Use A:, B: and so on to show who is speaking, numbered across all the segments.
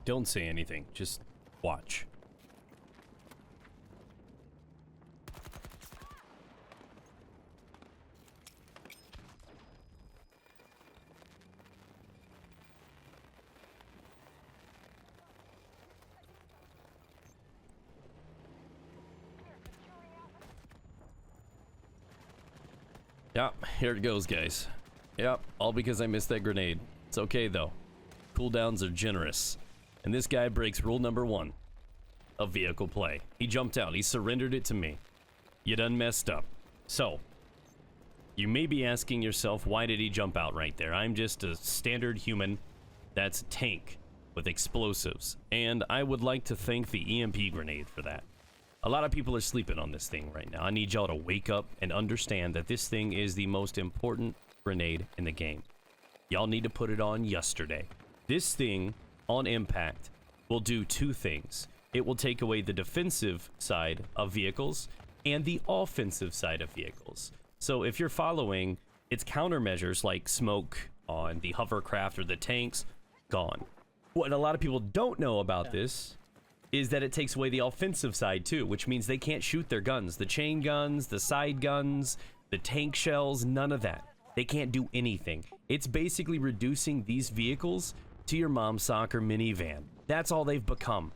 A: don't say anything. Just watch. Yep, here it goes, guys. Yep, all because I missed that grenade. It's okay, though. Cooldowns are generous. And this guy breaks rule number 1 of vehicle play. He jumped out. He surrendered it to me. You done messed up. So, you may be asking yourself, why did he jump out right there? I'm just a standard human that's a tank with explosives. And I would like to thank the EMP grenade for that. A lot of people are sleeping on this thing right now. I need y'all to wake up and understand that this thing is the most important grenade in the game. Y'all need to put it on yesterday. This thing, on impact, will do 2 things. It will take away the defensive side of vehicles and the offensive side of vehicles. So if you're following its countermeasures like smoke on the hovercraft or the tanks, gone. What a lot of people don't know about this is that it takes away the offensive side too, which means they can't shoot their guns. The chain guns, the side guns, the tank shells, none of that. They can't do anything. It's basically reducing these vehicles to your mom's soccer minivan. That's all they've become.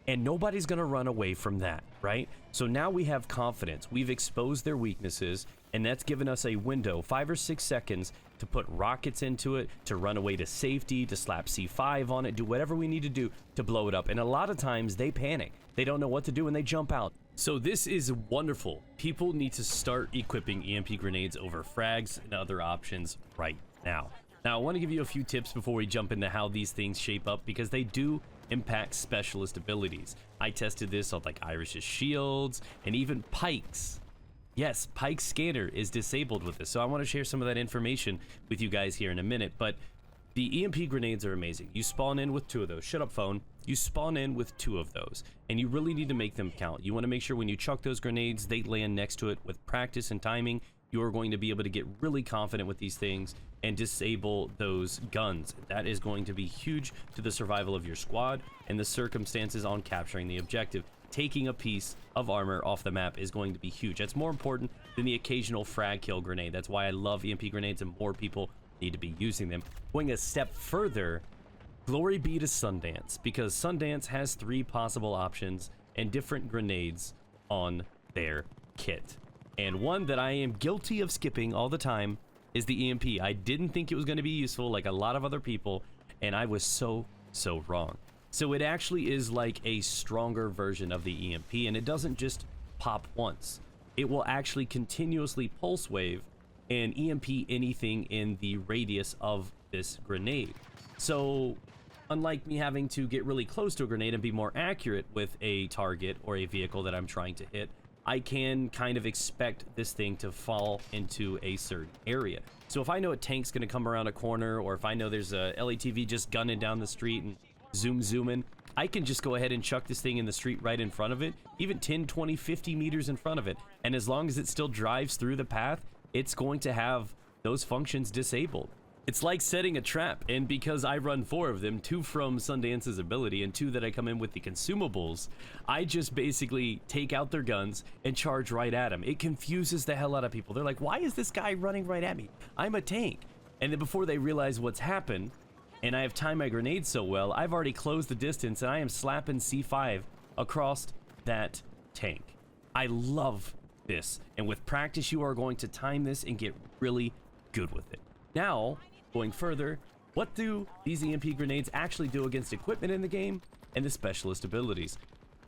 A: And nobody's gonna run away from that, right? So now we have confidence. We've exposed their weaknesses, and that's given us a window, 5 or 6 seconds, to put rockets into it, to run away to safety, to slap C5 on it, do whatever we need to do to blow it up. And a lot of times they panic. They don't know what to do and they jump out. So this is wonderful. People need to start equipping EMP grenades over frags and other options right now. Now, I want to give you a few tips before we jump into how these things shape up, because they do impact specialist abilities. I tested this on like Irish's shields and even Pike's. Yes, Pike's scanner is disabled with this, so I want to share some of that information with you guys here in a minute. But the EMP grenades are amazing. You spawn in with 2 of those. Shut up, phone. You spawn in with 2 of those, and you really need to make them count. You want to make sure when you chuck those grenades, they land next to it. With practice and timing, you are going to be able to get really confident with these things and disable those guns. That is going to be huge to the survival of your squad and the circumstances on capturing the objective. Taking a piece of armor off the map is going to be huge. That's more important than the occasional frag kill grenade. That's why I love EMP grenades, and more people need to be using them. Going a step further, glory be to Sundance, because Sundance has 3 possible options and different grenades on their kit. And one that I am guilty of skipping all the time is the EMP. I didn't think it was going to be useful like a lot of other people, and I was so wrong. So it actually is like a stronger version of the EMP, and it doesn't just pop once. It will actually continuously pulse wave and EMP anything in the radius of this grenade. So unlike me having to get really close to a grenade and be more accurate with a target or a vehicle that I'm trying to hit, I can kind of expect this thing to fall into a certain area. So if I know a tank's gonna come around a corner, or if I know there's a LATV just gunning down the street and zooming, I can just go ahead and chuck this thing in the street right in front of it, even 10, 20, 50 meters in front of it. And as long as it still drives through the path, it's going to have those functions disabled. It's like setting a trap, and because I run 4 of them, 2 from Sundance's ability and 2 that I come in with the consumables, I just basically take out their guns and charge right at them. It confuses the hell out of people. They're like, why is this guy running right at me? I'm a tank. And then before they realize what's happened, and I have timed my grenades so well, I've already closed the distance and I am slapping C5 across that tank. I love this, and with practice you are going to time this and get really good with it. Now, going further, what do these EMP grenades actually do against equipment in the game and the specialist abilities?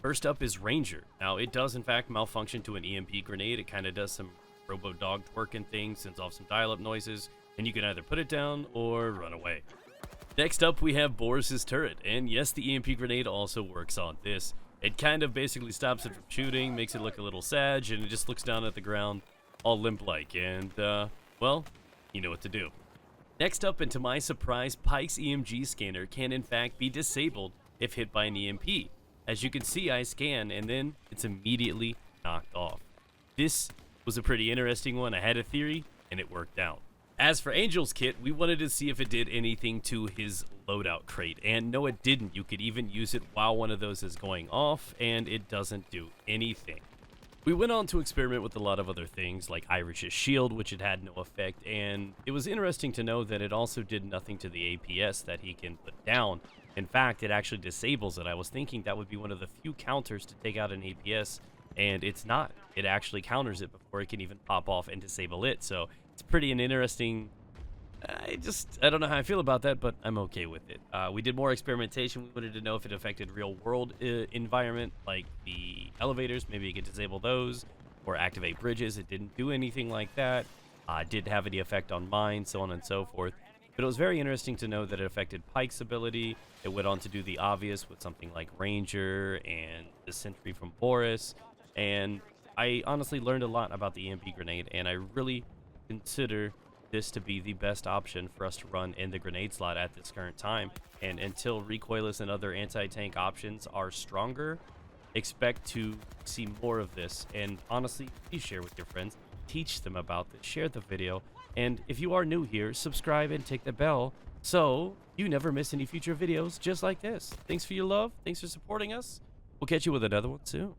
A: First up is Ranger. Now, it does in fact malfunction to an EMP grenade. It kind of does some robo-dog twerking things, sends off some dial-up noises, and you can either put it down or run away. Next up, we have Boris's turret, and yes, the EMP grenade also works on this. It kind of basically stops it from shooting, makes it look a little sag, and it just looks down at the ground all limp-like, and, well, you know what to do. Next up, and to my surprise, Pike's EMG scanner can in fact be disabled if hit by an EMP. As you can see, I scan, and then it's immediately knocked off. This was a pretty interesting one. I had a theory, and it worked out. As for Angel's kit, we wanted to see if it did anything to his loadout crate, and no, it didn't. You could even use it while one of those is going off, and it doesn't do anything. We went on to experiment with a lot of other things, like Irish's shield, which it had no effect, and it was interesting to know that it also did nothing to the APS that he can put down. In fact, it actually disables it. I was thinking that would be one of the few counters to take out an APS, and it's not. It actually counters it before it can even pop off and disable it, so it's pretty an interesting... I don't know how I feel about that, but I'm okay with it. We did more experimentation. We wanted to know if it affected real-world environment, like the elevators. Maybe you could disable those or activate bridges. It didn't do anything like that. It didn't have any effect on mine, so on and so forth. But it was very interesting to know that it affected Pike's ability. It went on to do the obvious with something like Ranger and the Sentry from Boris. And I honestly learned a lot about the Emp Grenade, and I really consider this to be the best option for us to run in the grenade slot at this current time. And until recoilless and other anti-tank options are stronger, expect to see more of this. And honestly, please share with your friends, teach them about this, share the video, and if you are new here, subscribe and tick the bell so you never miss any future videos just like this. Thanks for your love, thanks for supporting us. We'll catch you with another one soon.